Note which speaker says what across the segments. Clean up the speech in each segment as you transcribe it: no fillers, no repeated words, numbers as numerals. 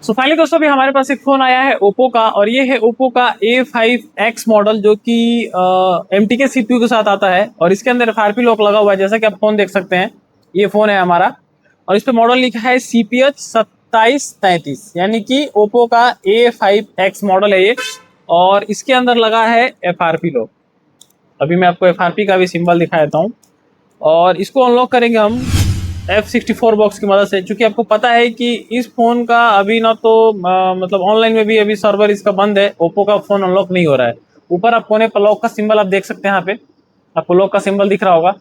Speaker 1: So finally दोस्तों, अभी हमारे पास एक फ़ोन आया है ओप्पो का, और ये है ओप्पो का A5X मॉडल, जो कि MTK CPU के साथ आता है और इसके अंदर FRP लॉक लगा हुआ है। जैसा कि आप फ़ोन देख सकते हैं, ये फ़ोन है हमारा और इस पे मॉडल लिखा है CPH 2733, यानी कि ओप्पो का A5X मॉडल है ये, और इसके अंदर लगा है FRP लॉक। अभी मैं आपको FRP का भी सिंबल दिखा देता हूँ और इसको अनलॉक करेंगे हम F64 बॉक्स की मदद से। क्योंकि आपको पता है कि इस फ़ोन का अभी ना तो मतलब ऑनलाइन में भी अभी सर्वर इसका बंद है, ओप्पो का फ़ोन अनलॉक नहीं हो रहा है। ऊपर आप कोने पर लॉक का सिंबल आप देख सकते हैं, यहाँ पे आपको लॉक का सिंबल दिख रहा होगा।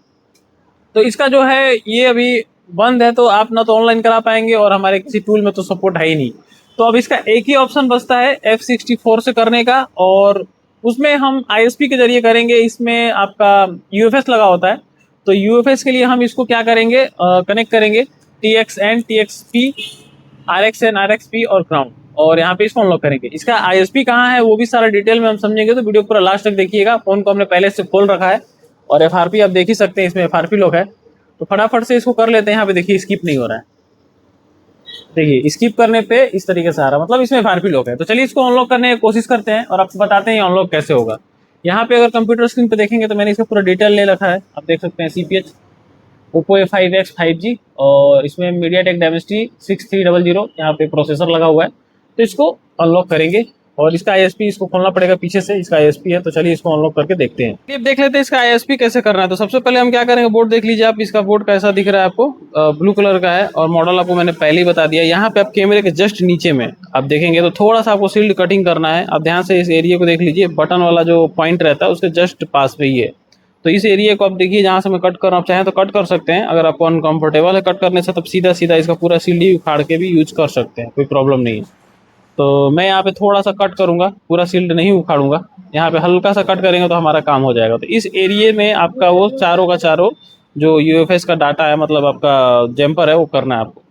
Speaker 1: तो इसका जो है ये अभी बंद है, तो आप ना तो ऑनलाइन करा पाएंगे और हमारे किसी टूल में तो सपोर्ट है ही नहीं। तो अब इसका एक ही ऑप्शन बचता है F64 से करने का, और उसमें हम ISP के जरिए करेंगे। इसमें आपका UFS लगा होता है, तो UFS के लिए हम इसको क्या करेंगे, कनेक्ट करेंगे TXN, TXP, RXN, RXP और ग्राउंड, और यहाँ पे इसको अनलॉक करेंगे। इसका ISP कहाँ है वो भी सारा डिटेल में हम समझेंगे, तो वीडियो पूरा लास्ट तक देखिएगा। फोन को हमने पहले से खोल रखा है और FRP आप देख ही सकते हैं, इसमें FRP लॉक है। तो फटाफट से इसको कर लेते हैं। यहाँ पे देखिए स्किप नहीं हो रहा है, देखिए स्किप करने पे इस तरीके से आ रहा है, मतलब इसमें FRP लॉक है। तो चलिए इसको अनलॉक करने की कोशिश करते हैं और आपको बताते हैं अनलॉक कैसे होगा। यहाँ पे अगर कंप्यूटर स्क्रीन पे देखेंगे तो मैंने इसका पूरा डिटेल ले रखा है, आप देख सकते हैं CPH ओप्पो A5X 5G, और इसमें मीडियाटेक डायमेंसिटी 6300 यहाँ पे प्रोसेसर लगा हुआ है। तो इसको अनलॉक करेंगे और इसका ISP इसको खोलना पड़ेगा पीछे से, इसका ISP है। तो चलिए इसको अनलॉक करके देखते हैं। अब देख लेते हैं इसका ISP कैसे करना है। तो सबसे पहले हम क्या करेंगे, बोर्ड देख लीजिए आप, इसका बोर्ड कैसा दिख रहा है आपको, ब्लू कलर का है और मॉडल आपको मैंने पहले ही बता दिया। यहाँ पे आप कैमरे के जस्ट नीचे में आप देखेंगे तो थोड़ा सा आपको शील्ड कटिंग करना है। आप ध्यान से इस एरिया को देख लीजिए, बटन वाला जो पॉइंट रहता है उसके जस्ट पास में ही है। तो इस एरिया को आप देखिए, जहाँ से मैं कट कर रहा हूँ, चाहें तो कट कर सकते हैं। अगर आपको अनकंफर्टेबल है कट करने से, तब सीधा सीधा इसका पूरा शील्ड ही उखाड़ के भी यूज कर सकते हैं, कोई प्रॉब्लम नहीं है। तो मैं यहाँ पे थोड़ा सा कट करूँगा, पूरा शील्ड नहीं उखाड़ूंगा। यहाँ पे हल्का सा कट करेंगे तो हमारा काम हो जाएगा। तो इस एरिया में आपका वो चारों का चारों जो UFS का डाटा है, मतलब आपका जम्पर है, वो करना है आपको।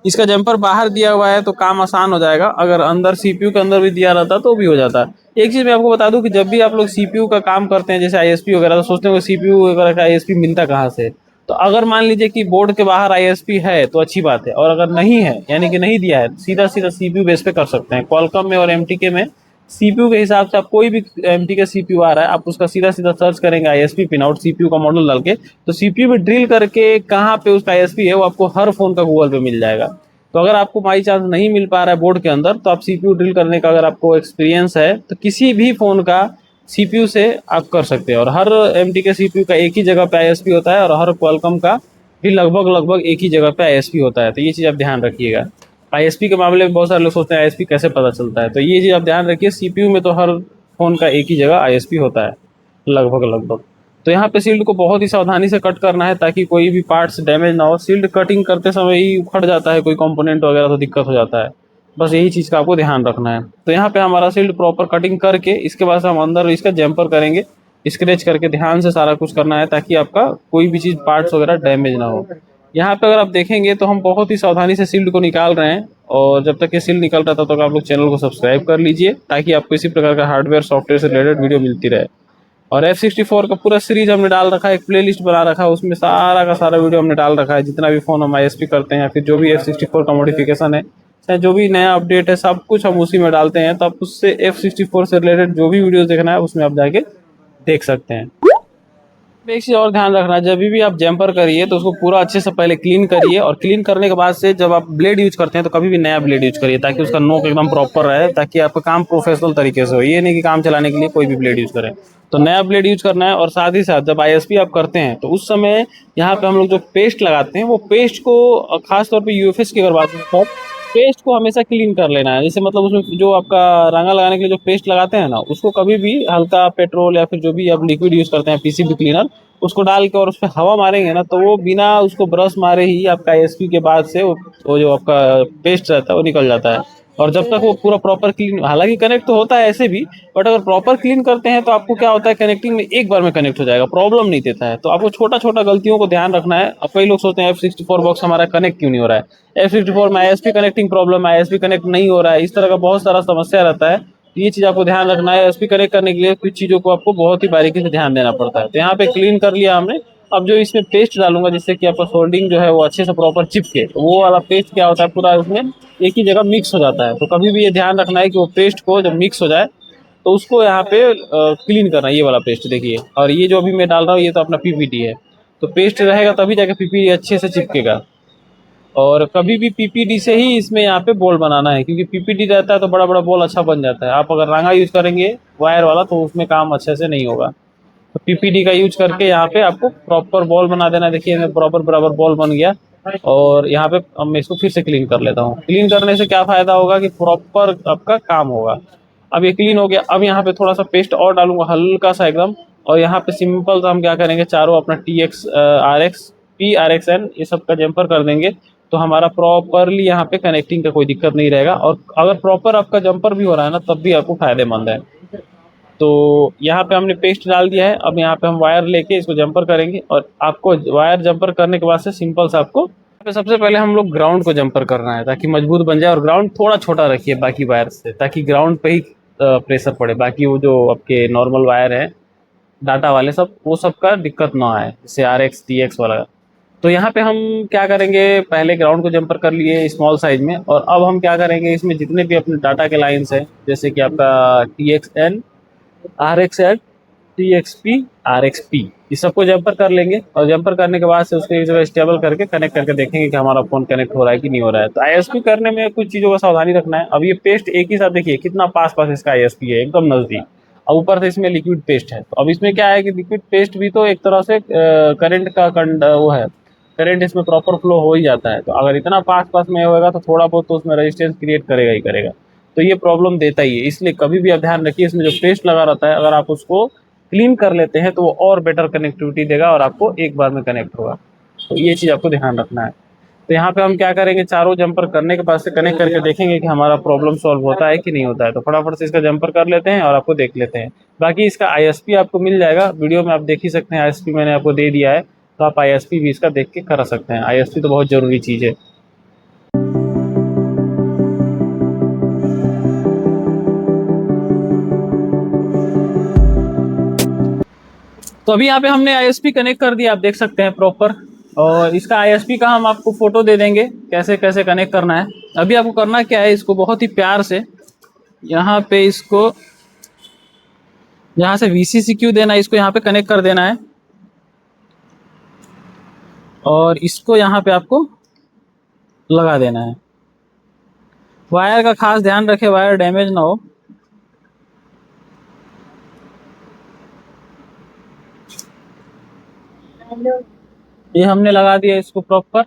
Speaker 1: इसका जम्पर बाहर दिया हुआ है तो काम आसान हो जाएगा, अगर अंदर CPU के अंदर भी दिया रहता तो भी हो जाता। एक चीज़ मैं आपको बता दूं कि जब भी आप लोग CPU का काम करते हैं, जैसे ISP वगैरह, तो सोचते हैं CPU वगैरह का ISP मिलता कहाँ से। तो अगर मान लीजिए कि बोर्ड के बाहर ISP है तो अच्छी बात है, और अगर नहीं है, यानी कि नहीं दिया है, सीधा सीधा CPU बेस पे कर सकते हैं। क्वालकॉम में और MTK में CPU के हिसाब से आप कोई भी MTK CPU आ रहा है, आप उसका सीधा सीधा सर्च करेंगे ISP पिन आउट CPU का मॉडल डाल के, तो CPU में ड्रिल करके कहाँ पे उसका ISP है वो आपको हर फोन का गूगल पे मिल जाएगा। तो अगर आपको बाई चांस नहीं मिल पा रहा है बोर्ड के अंदर, तो आप CPU ड्रिल करने का अगर आपको एक्सपीरियंस है तो किसी भी फ़ोन का CPU से आप कर सकते हैं। और हर MTK CPU का एक ही जगह पे ISP होता है, और हर क्वालकॉम का भी लगभग लगभग एक ही जगह पे ISP होता है। तो ये चीज़ आप ध्यान रखिएगा। ISP के मामले में बहुत सारे लोग सोचते हैं ISP कैसे पता चलता है, तो ये चीज़ आप ध्यान रखिए। CPU में तो हर फ़ोन का एक ही जगह ISP होता है, लगभग लगभग। तो यहाँ पे शील्ड को बहुत ही सावधानी से कट करना है ताकि कोई भी पार्ट्स डैमेज ना हो। शील्ड कटिंग करते समय ही उखड़ जाता है कोई कंपोनेंट वगैरह तो दिक्कत हो जाता है, बस यही चीज़ का आपको ध्यान रखना है। तो यहाँ पे हमारा शील्ड प्रॉपर कटिंग करके इसके बाद हम अंदर इसका जम्पर करेंगे, स्क्रैच करके ध्यान से सारा कुछ करना है ताकि आपका कोई भी चीज़ पार्ट्स वगैरह डैमेज ना हो। यहाँ पे अगर आप देखेंगे तो हम बहुत ही सावधानी से शील्ड को निकाल रहे हैं, और जब तक ये शील्ड निकल रहा था तब तक आप लोग चैनल को सब्सक्राइब कर लीजिए ताकि आपको इसी प्रकार का हार्डवेयर सॉफ्टवेयर से रिलेटेड वीडियो मिलती रहे। और F64 का पूरा सीरीज हमने डाल रखा है, एक प्लेलिस्ट बना रखा है, उसमें सारा का सारा वीडियो हमने डाल रखा है। जितना भी फ़ोन हम ISP करते हैं या फिर जो भी F64 का मॉडिफिकेशन है, चाहे जो भी नया अपडेट है, सब कुछ हम उसी में डालते हैं। तो आप उससे F64 से रिलेटेड जो भी वीडियोस देखना है उसमें आप जाके देख सकते हैं। एक चीज़ और ध्यान रखना, जब भी आप जम्पर करिए तो उसको पूरा अच्छे से पहले क्लीन करिए, और क्लीन करने के बाद से जब आप ब्लेड यूज करते हैं तो कभी भी नया ब्लेड यूज करिए ताकि उसका नोक एकदम प्रॉपर रहे, ताकि आपका काम प्रोफेशनल तरीके से हो। ये नहीं कि काम चलाने के लिए कोई भी ब्लेड यूज करें, तो नया ब्लेड यूज करना है। और साथ ही साथ जब ISP आप करते हैं तो उस समय यहाँ पे हम लोग जो पेस्ट लगाते हैं, वो पेस्ट को खासतौर पर UFS की अगर बात करें, पेस्ट को हमेशा क्लीन कर लेना है। जैसे मतलब उसमें जो आपका रंगा लगाने के लिए जो पेस्ट लगाते हैं ना, उसको कभी भी हल्का पेट्रोल या फिर जो भी आप लिक्विड यूज़ करते हैं PCB क्लीनर, उसको डाल के और उस पर हवा मारेंगे ना, तो वो बिना उसको ब्रश मारे ही आपका ISP के बाद से वो जो आपका पेस्ट रहता है वो निकल जाता है। और जब तक वो पूरा प्रॉपर क्लीन, हालांकि कनेक्ट तो होता है ऐसे भी, बट अगर प्रॉपर क्लीन करते हैं तो आपको क्या होता है, कनेक्टिंग में एक बार में कनेक्ट हो जाएगा, प्रॉब्लम नहीं देता है। तो आपको छोटा छोटा गलतियों को ध्यान रखना है। अब कई लोग सोचते हैं F64 बॉक्स हमारा कनेक्ट क्यों नहीं हो रहा है, F64 में ISP कनेक्टिंग प्रॉब्लम है, ISP कनेक्ट नहीं हो रहा है, इस तरह का बहुत सारा समस्या रहता है। तो ये चीज़ आपको ध्यान रखना है। ISP कनेक्ट करने के लिए कुछ चीज़ों को आपको बहुत ही बारीकी से ध्यान देना पड़ता है। तो यहाँ पे क्लीन कर लिया हमने, अब जो इसमें पेस्ट डालूंगा जिससे कि आपका सोल्डिंग जो है वो अच्छे से प्रॉपर चिपके, तो वो वाला पेस्ट क्या होता है पूरा उसमें एक ही जगह मिक्स हो जाता है। तो कभी भी ये ध्यान रखना है कि वो पेस्ट को जब मिक्स हो जाए तो उसको यहाँ पे क्लीन करना है, ये वाला पेस्ट देखिए। और ये जो अभी मैं डाल रहा हूँ ये तो अपना पीपीटी है, तो पेस्ट रहेगा तभी जाके पीपीटी अच्छे से चिपकेगा। और कभी भी पीपीटी से ही इसमें यहाँ पे बॉल बनाना है, क्योंकि पीपीटी रहता है तो बड़ा बड़ा बॉल अच्छा बन जाता है। आप अगर रांगा यूज करेंगे वायर वाला तो उसमें काम अच्छे से नहीं होगा। तो पीपीटी का यूज करके यहाँ पे आपको प्रॉपर बॉल बना देना है। देखिए मैं प्रॉपर बराबर बॉल बन गया। और यहाँ पे अब मैं इसको फिर से क्लीन कर लेता हूँ। क्लीन करने से क्या फायदा होगा कि प्रॉपर आपका काम होगा। अब ये क्लीन हो गया। अब यहाँ पे थोड़ा सा पेस्ट और डालूंगा हल्का सा एकदम। और यहाँ पे सिंपल सा हम क्या करेंगे, चारों अपना TX RX P RXN ये सब का जम्पर कर देंगे। तो हमारा प्रॉपरली यहाँ पे कनेक्टिंग का कोई दिक्कत नहीं रहेगा। और अगर प्रॉपर आपका जम्पर भी हो रहा है ना तब भी आपको फायदेमंद है। तो यहाँ पे हमने पेस्ट डाल दिया है। अब यहाँ पे हम वायर लेके इसको जंपर करेंगे। और आपको वायर जंपर करने के बाद से सिंपल से आपको सबसे पहले हम लोग ग्राउंड को जंपर करना है ताकि मजबूत बन जाए। और ग्राउंड थोड़ा छोटा रखिए बाकी वायर से, ताकि ग्राउंड पे ही प्रेशर पड़े। बाकी वो जो आपके नॉर्मल वायर है डाटा वाले सब, वो सब का दिक्कत ना आए, जैसे RX TX वाला। तो यहाँ पे हम क्या करेंगे, पहले ग्राउंड को जंपर कर लिए स्मॉल साइज में। और अब हम क्या करेंगे, इसमें जितने भी अपने डाटा के लाइंस हैं जैसे कि आपका TXN RXN TXP RXP ये सबको जंपर कर लेंगे। और जंपर करने के बाद से उसको एक जगह स्टेबल करके कनेक्ट करके देखेंगे कि हमारा फोन कनेक्ट हो रहा है कि नहीं हो रहा है। तो ISP करने में कुछ चीज़ों का सावधानी रखना है। अब ये पेस्ट एक ही साथ देखिए कितना पास पास इसका ISP है, एकदम नज़दीक। अब ऊपर से इसमें लिक्विड पेस्ट है। तो अब इसमें क्या है कि लिक्विड पेस्ट भी तो एक तरह से करंट का वो है, करंट इसमें प्रॉपर फ्लो हो ही जाता है। तो अगर इतना पास पास में होगा तो थोड़ा बहुत तो उसमें रेजिस्टेंस क्रिएट करेगा ही करेगा। तो ये प्रॉब्लम देता ही है। इसलिए कभी भी आप ध्यान रखिए, इसमें जो पेस्ट लगा रहता है अगर आप उसको क्लीन कर लेते हैं तो वो और बेटर कनेक्टिविटी देगा और आपको एक बार में कनेक्ट होगा। तो ये चीज़ आपको ध्यान रखना है। तो यहाँ पे हम क्या करेंगे, चारों जंपर करने के बाद से कनेक्ट करके देखेंगे कि हमारा प्रॉब्लम सॉल्व होता है कि नहीं होता है। तो फटाफट से इसका जंपर कर लेते हैं और आपको देख लेते हैं। बाकी इसका ISP आपको मिल जाएगा वीडियो में, आप देख ही सकते हैं। ISP मैंने आपको दे दिया है, तो आप ISP भी इसका देख के करा सकते हैं। ISP तो बहुत ज़रूरी चीज़ है। तो अभी यहाँ पे हमने ISP कनेक्ट कर दिया, आप देख सकते हैं प्रॉपर। और इसका ISP का हम आपको फोटो दे देंगे कैसे कैसे कनेक्ट करना है। अभी आपको करना क्या है, इसको बहुत ही प्यार से यहाँ पे इसको यहाँ से VCCQ देना है, इसको यहाँ पे कनेक्ट कर देना है। और इसको यहाँ पे आपको लगा देना है। वायर का खास ध्यान रखें, वायर डैमेज ना हो। ये हमने लगा दिया इसको प्रॉपर।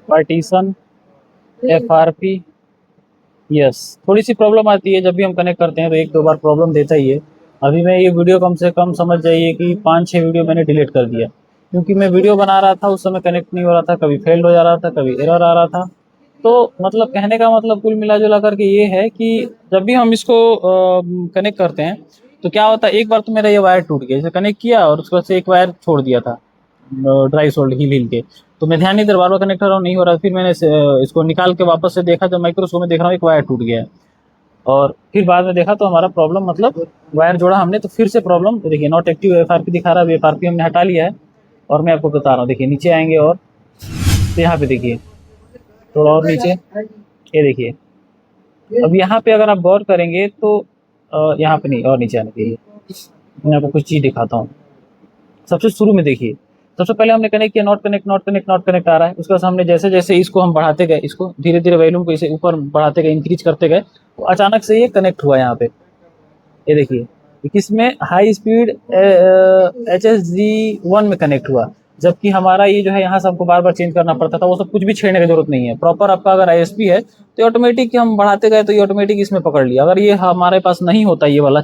Speaker 1: पार्टीशन FRP यस, थोड़ी सी प्रॉब्लम आती है जब भी हम कनेक्ट करते हैं, तो एक दो बार प्रॉब्लम देता ही है। अभी मैं ये वीडियो कम से कम समझ जाइए कि 5-6 वीडियो मैंने डिलीट कर दिया, क्योंकि मैं वीडियो बना रहा था उस समय कनेक्ट नहीं हो रहा था, कभी फेल्ड हो जा रहा था, कभी एरर आ रहा था। तो मतलब कहने का मतलब कुल मिला जुला करके ये है कि जब भी हम इसको कनेक्ट करते हैं तो क्या होता है, एक बार तो मेरा ये वायर टूट गया, जैसे कनेक्ट किया और उसके बाद से एक वायर छोड़ दिया था ड्राई सोल्ड हिल हिल के। तो मैं ध्यान नहीं दे, बार बार कनेक्ट कर रहा हूँ, नहीं हो रहा। फिर मैंने इसको निकाल के वापस से देखा, जब माइक्रोस्कोप में देख रहा हूँ एक वायर टूट गया है। और फिर बाद में देखा तो हमारा प्रॉब्लम मतलब वायर जोड़ा हमने तो फिर से प्रॉब्लम, देखिए नॉट एक्टिव FRP दिखा रहा है। FRP हमने हटा लिया है और मैं आपको बता रहा हूँ। देखिए नीचे आएंगे और तो यहाँ पे देखिए थोड़ा और नीचे, ये देखिए। अब यहाँ पे अगर आप गौर करेंगे तो यहाँ पे नहीं, और नीचे आने के लिए मैं आपको कुछ चीज़ दिखाता हूँ। सबसे शुरू में देखिए सबसे पहले हमने कनेक्ट किया, not connect not connect not connect आ रहा है। उसके बाद हमने जैसे जैसे इसको हम बढ़ाते गए, इसको धीरे धीरे वॉल्यूम को इसे ऊपर बढ़ाते गए, इंक्रीज करते गए, तो अचानक से ये कनेक्ट हुआ यहाँ पे। ये देखिए किसमें, हाई स्पीड HSG1 में कनेक्ट हुआ। जबकि हमारा ये जो है यहाँ से हमको बार बार चेंज करना पड़ता था, वो सब कुछ भी छेड़ने की जरूरत नहीं है। प्रॉपर आपका अगर ISP है तो ऑटोमेटिक हम बढ़ाते गए तो ये ऑटोमेटिक इसमें पकड़ लिया। अगर ये हमारे पास नहीं होता, ये वाला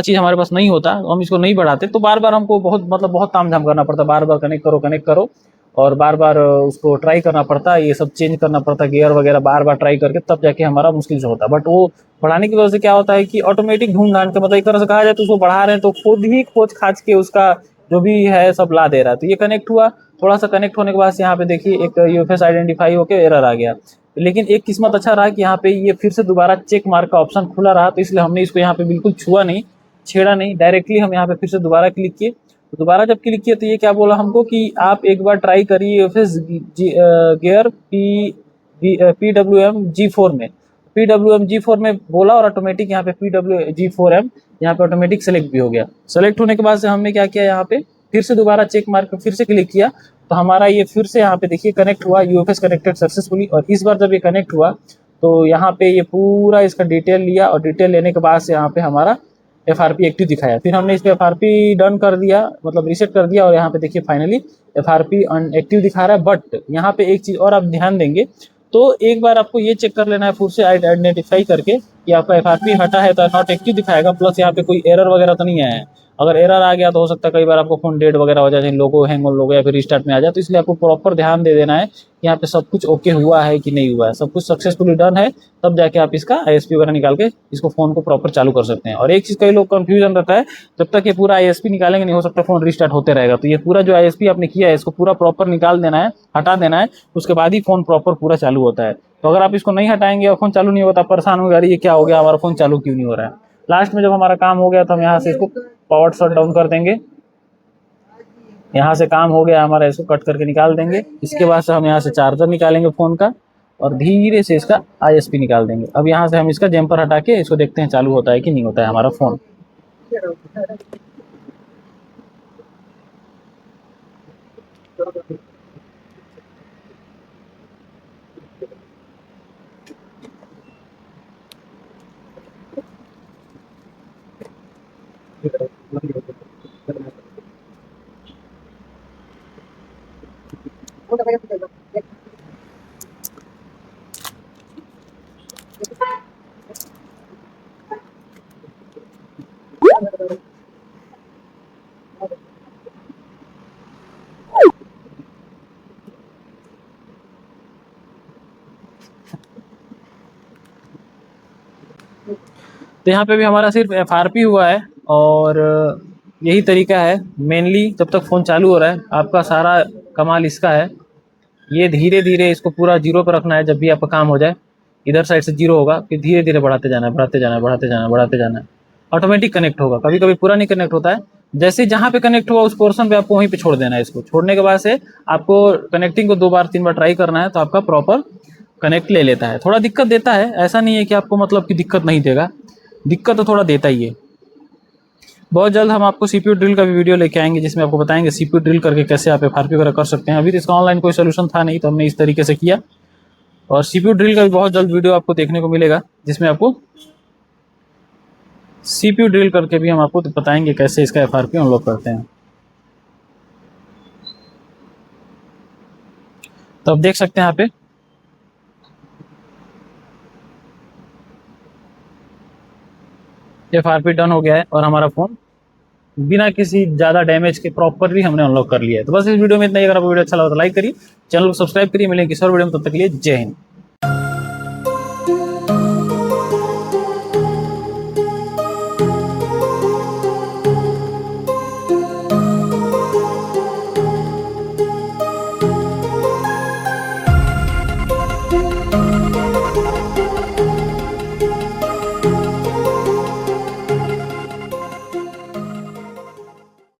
Speaker 1: चीज़ हमारे पास नहीं होता, हम इसको नहीं बढ़ाते, तो बार बार हमको बहुत तामझाम करना पड़ता, बार बार कनेक्ट करो और बार बार उसको ट्राई करना पड़ता, ये सब चेंज करना पड़ता, गियर वगैरह बार बार ट्राई करके तब जाके हमारा मुश्किल से होता। बट वो बढ़ाने की वजह से क्या होता है कि ऑटोमेटिक ढूंढ ढांड के, मतलब एक तरह से कहा जाए तो उसको बढ़ा रहे हैं तो खुद ही खोज खाज के उसका जो भी है सब ला दे रहा है। तो ये कनेक्ट हुआ, थोड़ा सा कनेक्ट होने के बाद यहाँ पे देखिए एक UFS आइडेंटिफाई होकर एरर आ गया। लेकिन एक किस्मत अच्छा रहा कि यहाँ पे ये फिर से दोबारा चेक मार्क का ऑप्शन खुला रहा, तो इसलिए हमने इसको यहाँ पे बिल्कुल छेड़ा नहीं, डायरेक्टली हम यहाँ पे फिर से दोबारा क्लिक किए। तो दोबारा जब क्लिक किया तो ये क्या बोला हमको कि आप एक बार ट्राई करिए UFS गियर PWM G4 में। PWM G4 में बोला और ऑटोमेटिक यहाँ पे PWM G4M यहाँ पे ऑटोमेटिक सेलेक्ट भी हो गया। सेलेक्ट होने के बाद से हमने क्या किया, यहाँ पे फिर से दोबारा चेक मार्क फिर से क्लिक किया, तो हमारा ये फिर से यहाँ पे देखिए कनेक्ट हुआ, UFS कनेक्टेड सक्सेसफुली। और इस बार जब ये कनेक्ट हुआ तो यहाँ पे ये पूरा इसका डिटेल लिया और डिटेल लेने के बाद से यहाँ पे हमारा FRP एक्टिव दिखाया। फिर हमने इस पे FRP डन कर दिया, मतलब रीसेट कर दिया, और यहाँ पे देखिए फाइनली FRP अनएक्टिव दिखा रहा है। बट यहाँ पे एक चीज़ और आप ध्यान देंगे तो एक बार आपको ये चेक कर लेना है फिर से आइडेंटिफाई करके कि आपका FRP हटा है तो नॉट एक्टिव दिखाएगा, प्लस यहाँ पे कोई एरर वगैरह तो नहीं आया है। अगर एरर आ गया तो हो सकता है कई बार आपको फोन डेड वगैरह हो जाए, लोगो हैंग और लोगो या फिर रिस्टार्ट में आ जाए। तो इसलिए आपको प्रॉपर ध्यान दे देना है कि यहाँ पे सब कुछ ओके हुआ है कि नहीं हुआ है, सब कुछ सक्सेसफुली डन है, तब जाके आप इसका ISP वगैरह निकाल के इसको फोन को प्रॉपर चालू कर सकते हैं। और एक चीज़ कई लोग कंफ्यूजन रहता है, जब तक ये पूरा ISP निकालेंगे नहीं हो सकता फोन रिस्टार्ट होते रहेगा। तो ये पूरा जो ISP आपने किया है इसको पूरा प्रॉपर निकाल देना है, हटा देना है, उसके बाद ही फोन प्रॉपर पूरा चालू होता है। तो अगर आप इसको नहीं हटाएंगे और फोन चालू नहीं होता, परेशान हो गया, अरे ये क्या हो गया, हमारा फोन चालू क्यों नहीं हो रहा है। लास्ट में जब हमारा काम हो गया तो हम यहाँ से इसको पावर शट डाउन कर देंगे, यहाँ से काम हो गया हमारा, इसको कट करके निकाल देंगे। इसके बाद से हम यहाँ से चार्जर निकालेंगे फ़ोन का और धीरे से इसका ISP निकाल देंगे। अब यहाँ से हम इसका जम्पर हटा के इसको देखते हैं चालू होता है कि नहीं होता है हमारा फ़ोन। तो यहाँ पे भी हमारा सिर्फ FRP हुआ है और यही तरीका है मेनली। जब तक फ़ोन चालू हो रहा है आपका सारा कमाल इसका है, ये धीरे धीरे इसको पूरा जीरो पर रखना है। जब भी आपका काम हो जाए इधर साइड से जीरो होगा, फिर धीरे धीरे बढ़ाते जाना है, बढ़ाते जाना है, बढ़ाते जाना है, बढ़ाते जाना है। ऑटोमेटिक कनेक्ट होगा, कभी कभी पूरा नहीं कनेक्ट होता है। जैसे जहाँ पे कनेक्ट हुआ उस पोर्शन पे आपको वहीं पे छोड़ देना है। इसको छोड़ने के बाद से आपको कनेक्टिंग को 2 बार 3 बार ट्राई करना है, तो आपका प्रॉपर कनेक्ट ले लेता है। थोड़ा दिक्कत देता है, ऐसा नहीं है कि आपको मतलब कि दिक्कत नहीं देगा, दिक्कत तो थोड़ा देता ही है। बहुत जल्द हम आपको CPU ड्रिल का भी वीडियो लेके आएंगे, जिसमें आपको बताएंगे CPU ड्रिल करके कैसे आप FRP वगैरह कर सकते हैं। अभी तो इसका ऑनलाइन कोई सोल्यूशन था नहीं, तो हमने इस तरीके से किया। और CPU ड्रिल का भी बहुत जल्द वीडियो आपको देखने को मिलेगा, जिसमें आपको CPU ड्रिल करके भी हम आपको बताएंगे कैसे इसका FRP अनलॉक करते हैं। तो आप देख सकते हैं यहाँ पे FRP डन हो गया है और हमारा फ़ोन बिना किसी ज़्यादा डैमेज के प्रॉपरली हमने अनलॉक कर लिया है। तो बस इस वीडियो में इतना ही। अगर आपको वीडियो अच्छा लगा तो लाइक करिए, चैनल को सब्सक्राइब करिए। मिलेंगे किसी और वीडियो में, तब तक के लिए जय हिंद।